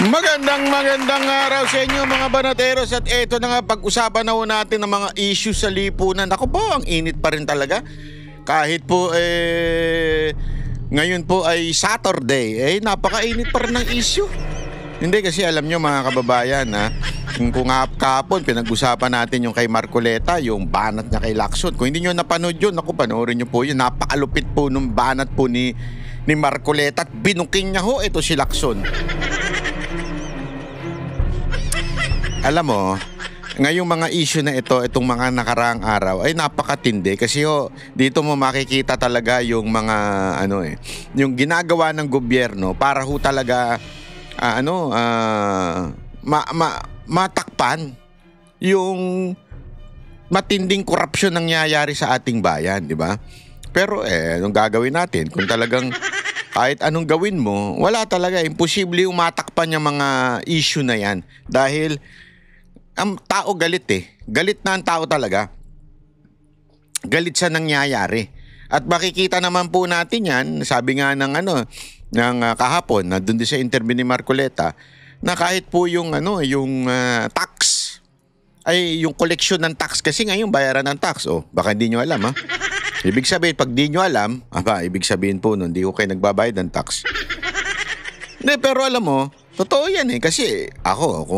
Magandang araw sa inyo mga banateros, at eto na nga, pag-usapan na ho natin ng mga issues sa lipunan. Ako po, ang init pa rin talaga. Kahit po ngayon po ay Saturday, napakainit pa rin ng issue. Hindi, kasi alam nyo mga kababayan, kung kahapon pinag-usapan natin yung kay Marcoleta, yung banat niya kay Lacson. Kung hindi nyo napanood yun, naku, panoorin nyo po yun. Napakalupit po nung banat po ni Marcoleta, at binuking niya ho ito si Lacson. Alam mo, ngayong mga issue na ito, itong mga nakaraang araw, ay napakatindi kasi dito mo makikita talaga yung mga yung ginagawa ng gobyerno para ho talaga matakpan yung matinding korupsyon nangyayari sa ating bayan, di ba? Pero anong gagawin natin kung talagang kahit anong gawin mo, wala talaga, imposible yung matakpan yung mga issue na yan dahil ang tao galit Galit na ang tao talaga. Galit sa nangyayari. At makikita naman po natin yan, sabi nga ng kahapon, na doon din sa interview ni Marcoleta, na kahit po yung tax, ay yung collection ng tax, kasi ngayon bayaran ng tax. Baka hindi nyo alam, ha? Ibig sabihin, pag di nyo alam, ibig sabihin po nun, di ko kayo nagbabayad ng tax. Hindi, pero alam mo, totoo yan kasi ako,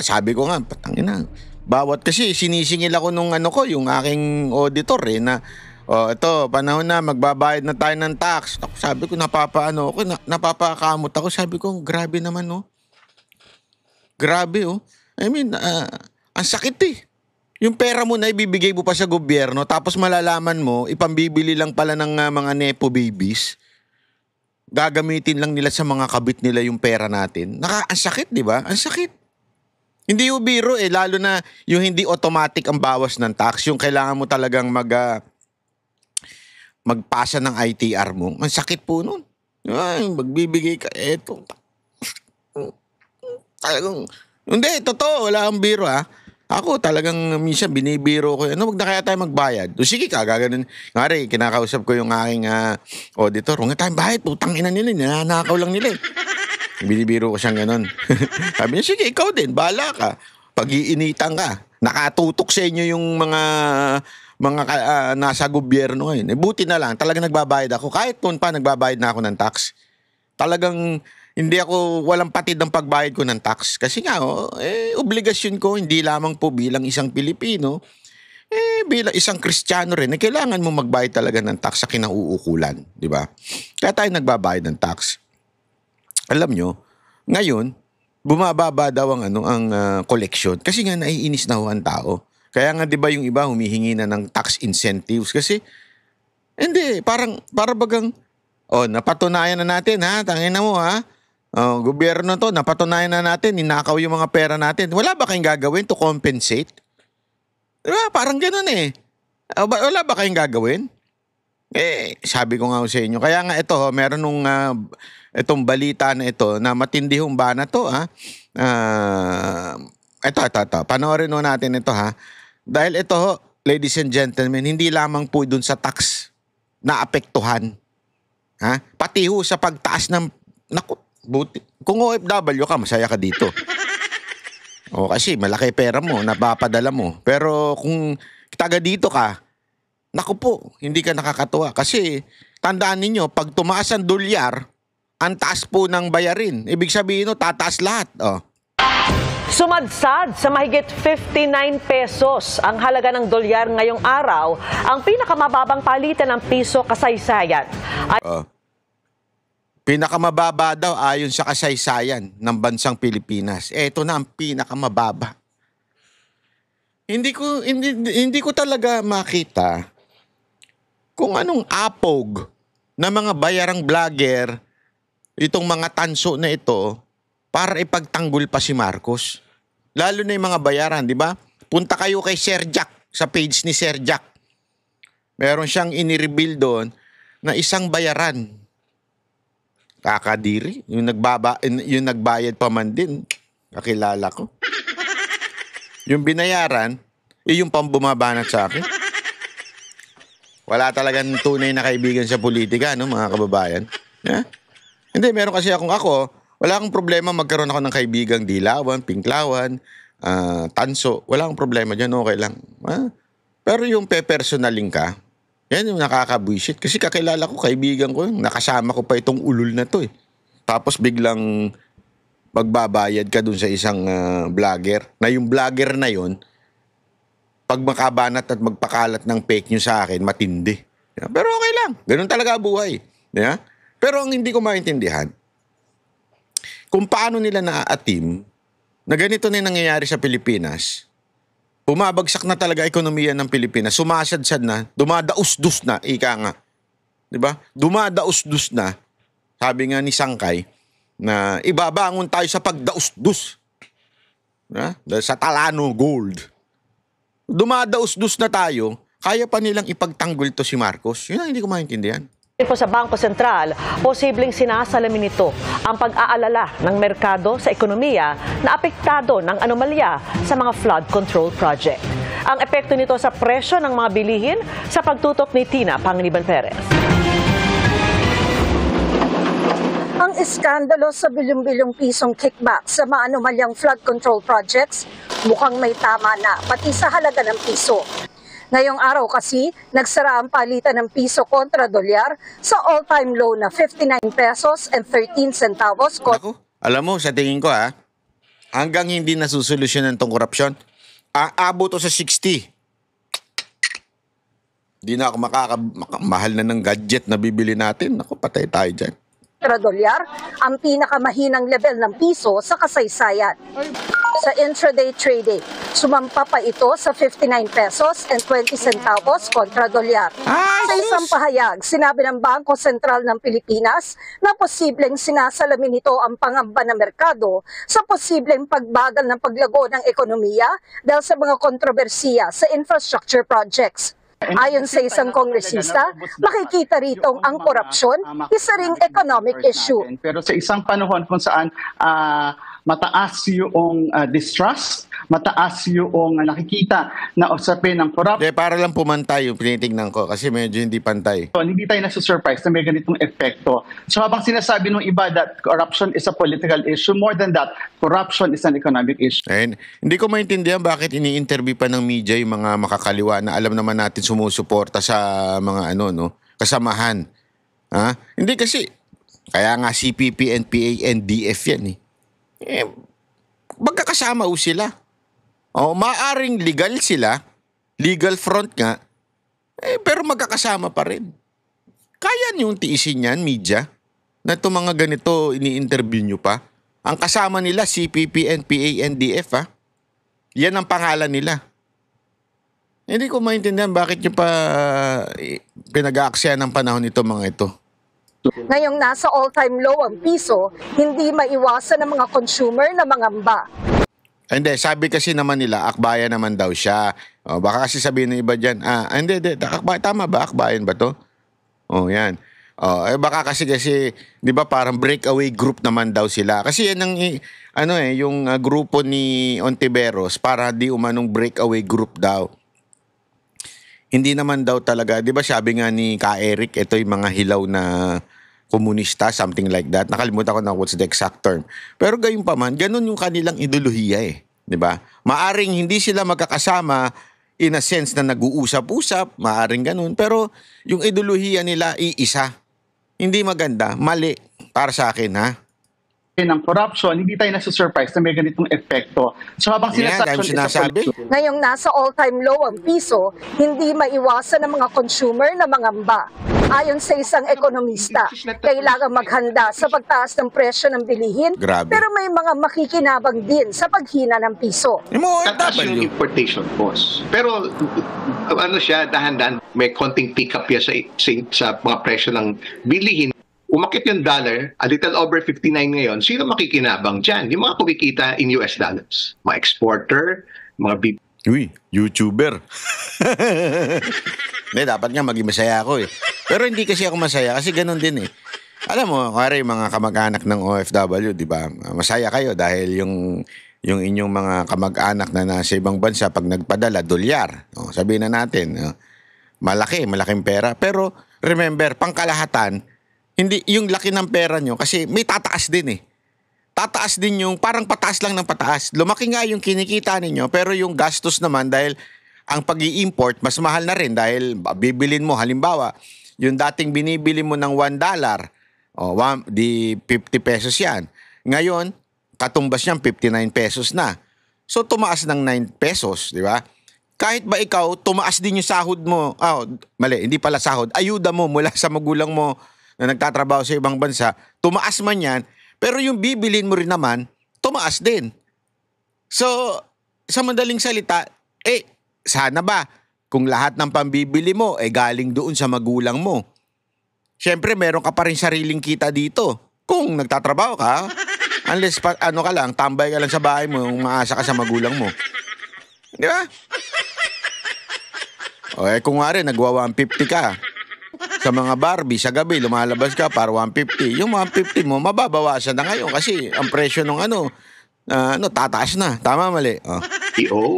sabi ko nga, patangina. Bawat kasi sinisingil ako nung yung aking auditor na, ito, panahon na, magbabayad na tayo ng tax. Sabi ko, napapakamot ako. Sabi ko, grabe naman, Grabe, I mean, ang sakit Yung pera mo na ibibigay mo pa sa gobyerno, tapos malalaman mo, ipambibili lang pala ng mga nepo babies. Gagamitin lang nila sa mga kabit nila yung pera natin. Ang sakit, di ba? Ang sakit. Hindi yung biro lalo na yung hindi automatic ang bawas ng tax. Yung kailangan mo talagang magpasa ng ITR mo. Ang sakit po nun. Magbibigay ka, talagang, hindi, totoo, wala kang biro Ako talagang minsan binibiro ko, wag na kaya tayo magbayad. Sige ka, gaganon. Ngari, kinakausap ko yung aking auditor, huwag na tayong bayad, putang ina nila, nanakaw lang nila Binibiro ko siyang ganon. Sabi niya, sige, ikaw din, bahala ka. Pag-iinitan ka, nakatutok sa inyo yung mga nasa gobyerno ngayon. Buti na lang, talagang nagbabayad ako. Kahit noon pa, nagbabayad na ako ng tax. Talagang hindi ako walang patid ng pagbayad ko ng tax. Kasi nga, obligasyon ko, hindi lamang po bilang isang Pilipino, bilang isang Kristiyano rin, kailangan mo magbayad talaga ng tax sa kinauukulan. Di ba? Kaya tayo nagbabayad ng tax. Alam nyo, ngayon, bumababa daw ang collection. Kasi nga, naiinis na ang tao. Kaya nga, di ba yung iba humihingi na ng tax incentives? Kasi, hindi, para bagang, napatunayan na natin, tangina mo, gobyerno to, napatunayan na natin, ninakaw yung mga pera natin. Wala ba kayong gagawin to compensate? Diba? Parang ganun Wala ba kayong gagawin? Sabi ko nga sa inyo. Kaya nga ito, meron nung itong balita na ito, na matindi hong ba na to, Ito. Panoorin ho natin ito, Dahil ito, ladies and gentlemen, hindi lamang po dun sa tax na apektuhan. Pati ho sa pagtaas ng, buti. Kung OFW ka, masaya ka dito. Kasi malaki pera mo, napapadala mo. Pero kung taga dito ka, hindi ka nakakatuwa. Kasi tandaan ninyo, pag tumaas ang dolyar, ang taas po ng bayarin. Ibig sabihin tataas lahat. Sumadsad sa mahigit 59 pesos ang halaga ng dolyar ngayong araw, ang pinakamababang palitan ng piso kasaysayan. Pinakamababa daw ayon sa kasaysayan ng bansang Pilipinas. Ito na ang pinakamababa. Hindi ko talaga makita kung anong apog na mga bayarang vlogger, itong mga tanso na ito, para ipagtanggol pa si Marcos. Lalo na yung mga bayaran, di ba? Punta kayo kay Sir Jack, sa page ni Sir Jack. Meron siyang inireveal doon na isang bayaran. Kakadiri, yung nagbayad pa man din, kakilala ko. Yung binayaran, yung pambumabanat sa akin. Wala talagang tunay na kaibigan sa politika, no, mga kababayan. Yeah? Hindi, meron kasi ako, Wala akong problema magkaroon ako ng kaibigang dilawan, pinklawan, tanso. Wala akong problema dyan, okay lang. Pero yung pe-personaling ka, yan yung nakaka-bullshit. Kasi kakilala ko, kaibigan ko, nakasama ko pa itong ulul na to eh. Tapos biglang magbabayad ka dun sa isang vlogger, na yung vlogger na yon pag makabanat at magpakalat ng fake news sa akin, matindi. Pero okay lang. Ganun talaga buhay. Yeah? Pero ang hindi ko maintindihan, kung paano nila naaatim na ganito na yung nangyayari sa Pilipinas, bumabagsak na talaga ekonomiya ng Pilipinas, sumasadsad na, dumadaus-dus na, ika nga. Diba? Dumadaus-dus na, sabi nga ni Sangkay, na ibabangon tayo sa pagdaus-dus. Dahil sa Talano Gold. Dumadaus-dus na tayo, kaya pa nilang ipagtanggol to si Marcos. Yun ang hindi ko maintindihan. Po sa Bangko Sentral, posibleng sinasalamin nito ang pag-aalala ng merkado sa ekonomiya na apektado ng anomalya sa mga flood control project. Ang epekto nito sa presyo ng mga bilihin sa pagtutok ni Tina Panganiban Perez. Ang iskandalo sa bilyong-bilyong pisong kickback sa mga anomalyang flood control projects mukhang may tama na pati sa halaga ng piso. Ngayong araw kasi, nagsara ang palitan ng piso kontra dolyar sa all-time low na 59 pesos and 13 centavos. Ako, alam mo, sa tingin ko hanggang hindi nasusolusyonan tong korupsyon, aabot to sa 60. Hindi na ako mahal na ng gadget na bibili natin. Ako, patay tayo dyan. Dolyar, ang pinakamahinang level ng piso sa kasaysayan. Sa intraday trading, sumampa pa ito sa 59 pesos and 20 centavos kontra dolyar. Sa isang pahayag, sinabi ng Bangko Sentral ng Pilipinas na posibleng sinasalamin ito ang pangamba ng merkado sa posibleng pagbagal ng paglago ng ekonomiya dahil sa mga kontrobersiya sa infrastructure projects. Ayon sa isang kongresista, makikita rito ang korupsyon, isa ring economic issue. Pero sa isang panahon kung saan mataas yung distrust, mataas yung nakikita na usapin ng corruption. Para lang pumantay yung tinitingnan ko kasi medyo hindi pantay. So, hindi tayo nasusurprise na may ganitong epekto. So habang sinasabi ng iba that corruption is a political issue, more than that, corruption is an economic issue. Hindi ko maintindihan bakit ini-interview pa ng media yung mga makakaliwa na alam naman natin sumusuporta sa mga kasamahan. Hindi kasi, kaya nga CPP, NPA, NDF yan eh. Magkakasama sila. Maaring legal sila, legal front nga, pero magkakasama pa rin. Kaya niyong tiisin yan, media, na itong mga ganito ini-interview nyo pa. Ang kasama nila, CPP, NPA, NDF, yan ang pangalan nila. Hindi ko maintindihan bakit nyo pa pinag-aaksaya ng panahon nito mga ito. Ngayong nasa all-time low ang piso, hindi maiwasan ng mga consumer na mangamba. Hindi, sabi kasi naman nila, akbayan naman daw siya. Baka kasi sabihin ng iba dyan, hindi, tama ba? Akbayan ba to? Yan. Baka kasi, di ba parang breakaway group naman daw sila. Kasi yan ang, yung grupo ni Ontiveros, para di umanong breakaway group daw. Hindi naman daw talaga, di ba sabi nga ni Ka Eric, ito yung mga hilaw na komunista, something like that. Nakalimutan ko na what's the exact term. Pero gayon pa man, ganun yung kanilang ideolohiya di ba? Maaring hindi sila magkakasama in a sense na nag-uusap-usap, maaring ganun. Pero yung ideolohiya nila, iisa. Hindi maganda, mali para sa akin, ng corruption, hindi tayo nasusurprise na may ganitong epekto. So habang sinasabi, ngayong nasa all-time low ang piso, hindi maiwasan ng mga consumer na mangamba. Ayon sa isang ekonomista, kailangan maghanda sa pagtaas ng presyo ng bilihin, pero may mga makikinabang din sa paghina ng piso. Tataas yung importation cost. Pero dahan-dahan, may konting pick-up yan sa mga presyo ng bilihin. Umakit yung dollar, a little over 59 ngayon, sino makikinabang dyan? Yung mga kumikita in US dollars. Mga exporter, mga YouTuber. Dapat nga maging masaya ako Pero hindi kasi ako masaya kasi ganun din Alam mo, kare mga kamag-anak ng OFW, di ba? Masaya kayo dahil yung inyong mga kamag-anak na nasa ibang bansa pag nagpadala, dolyar. Sabihin na natin, malaking pera. Pero remember, pangkalahatan, hindi yung laki ng pera nyo kasi may tataas din tataas din yung, parang pataas lang ng pataas. Lumaki nga yung kinikita ninyo, pero yung gastos naman dahil ang pag-i-import, mas mahal na rin dahil bibilin mo, halimbawa, yung dating binibili mo ng $1, di 50 pesos yan. Ngayon, katumbas niyang 59 pesos na. So, tumaas ng 9 pesos, di ba? Kahit ba ikaw, tumaas din yung sahod mo, hindi pala sahod, ayuda mo mula sa magulang mo na nagtatrabaho sa ibang bansa, tumaas man yan, pero yung bibilin mo rin naman, tumaas din. So, sa madaling salita, sana ba kung lahat ng pambibili mo galing doon sa magulang mo? Siyempre, meron ka pa rin sariling kita dito. Kung nagtatrabaho ka, unless ka lang, tambay ka lang sa bahay mo, maasa ka sa magulang mo. Di ba? Kung nga rin, nagwa 150 ka. Sa mga Barbie, sa gabi, lumalabas ka para 150. Yung 150 mo, mababawasan na ngayon kasi ang presyo ng tataas na. Tama, mali?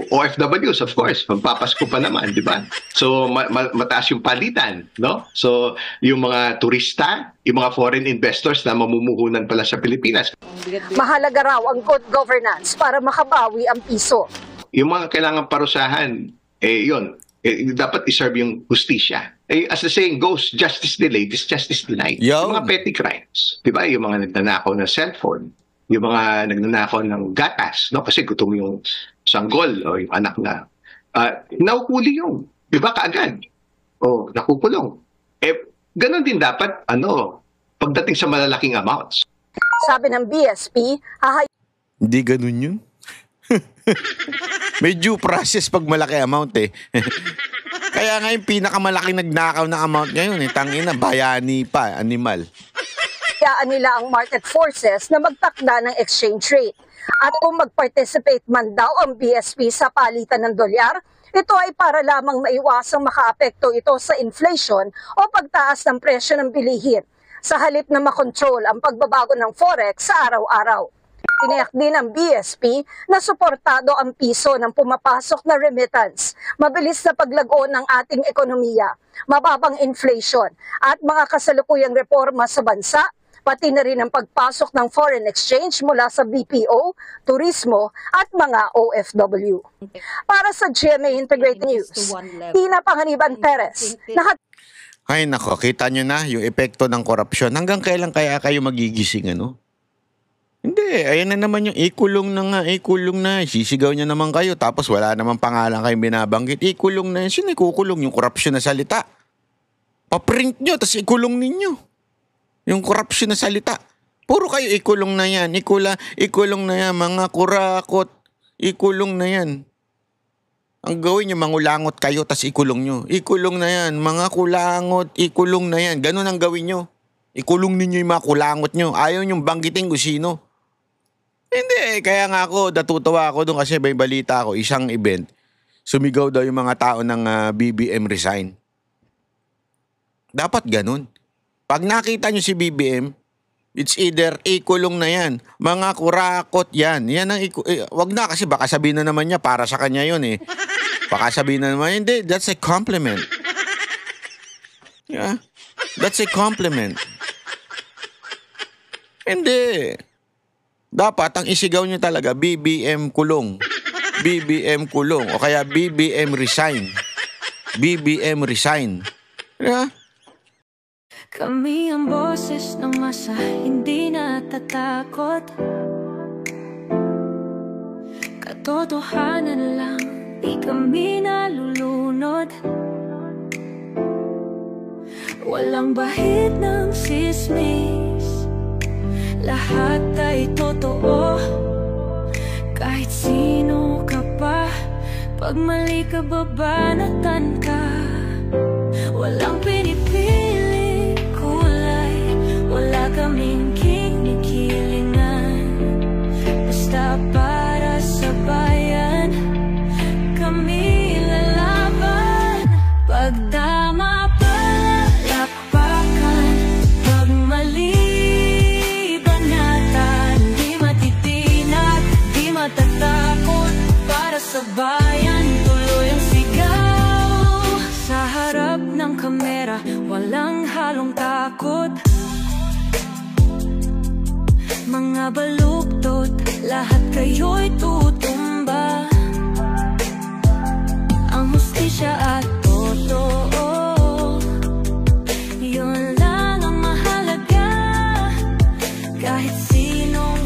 OFWs, of course. Magpapasko pa naman, di ba? So, mataas yung palitan, no? So, yung mga turista, yung mga foreign investors na mamumuhunan pala sa Pilipinas. Mahalaga raw ang good governance para makabawi ang piso. Yung mga kailangan parusahan, dapat iserve yung hustisya. As the saying goes, justice delayed is justice denied. Yung mga petty crimes, di ba? Yung mga nagnanakaw ng cellphone, yung mga nagnanakaw ng gatas, no? Kasi gutom yung sanggol o yung anak na nakuhuli yung, di ba, kaagad? Nakukulong. Ganon din dapat, pagdating sa malalaking amounts. Sabi ng BSP, hindi ganun yun. May due process pag malaki amount Kaya nga yung pinakamalaking nagnakaw na amount ngayon tangina, bayani pa, animal. hayaan nila ang market forces na magtakda ng exchange rate. At kung mag-participate man daw ang BSP sa palitan ng dolyar, ito ay para lamang maiwasang makaapekto ito sa inflation o pagtaas ng presyo ng bilihin, sa halip na makontrol ang pagbabago ng forex sa araw-araw. Tiniyak din ng BSP na suportado ang piso ng pumapasok na remittance, mabilis na paglago ng ating ekonomiya, mababang inflation at mga kasalukuyang reforma sa bansa, pati na rin ang pagpasok ng foreign exchange mula sa BPO, turismo at mga OFW. Para sa GMA Integrated News, Tina Panganiban Perez. Ay nako, kita nyo na yung epekto ng korupsyon. Hanggang kailan kaya kayo magigising, ano? Hindi, ayan na naman yung ikulong na nga, ikulong na. Sisigaw niya naman kayo, tapos wala naman pangalan kayong binabanggit. Ikulong na yun. Sino ikukulong? Yung korupsyon na salita. Paprint nyo, tapos ikulong ninyo. Yung korupsyon na salita. Puro kayo ikulong na yan. Ikulong na yan, mga kurakot. Ikulong na yan. Ang gawin nyo, mangulangot kayo, tapos ikulong nyo. Ikulong na yan, mga kulangot, ikulong na yan. Ganun ang gawin nyo. Ikulong ninyo yung mga kulangot nyo. Ayaw nyong banggitin kung sino. Hindi, kaya nga ako, natutuwa ako doon kasi may balita ako, isang event, sumigaw daw yung mga tao ng BBM resign. Dapat ganun. Pag nakita nyo si BBM, it's either ikulong na yan, mga kurakot yan. Yan ang wag na kasi baka sabihin na naman niya para sa kanya yun eh. Baka sabihin na naman, hindi, that's a compliment. Yeah, that's a compliment. Hindi. Dapat ang isigaw nyo talaga, BBM kulong. BBM kulong. O kaya BBM resign. BBM resign. Yeah. Kami ang boses ng masa, hindi natatakot. Katotohanan lang, di kami nalulunod. Walang bahid ng sismis, lahat ay totoo. Kahit sino ka pa, pag mali ka babanatan ka. Walang pinipili kulay, wala kaming kinikilingan. Basta para sa bayan, kami lalaban. Pagdama palakpakan, pag mali banatan. Di matitinag, di matatakot, para sa bayan tuloy ang sigaw. Sa harap ng kamera, walang halong takot. mga baluktot, lahat kayo'y tutumba. Ang hustisya at totoo, yun lang ang mahalaga. Kahit sinong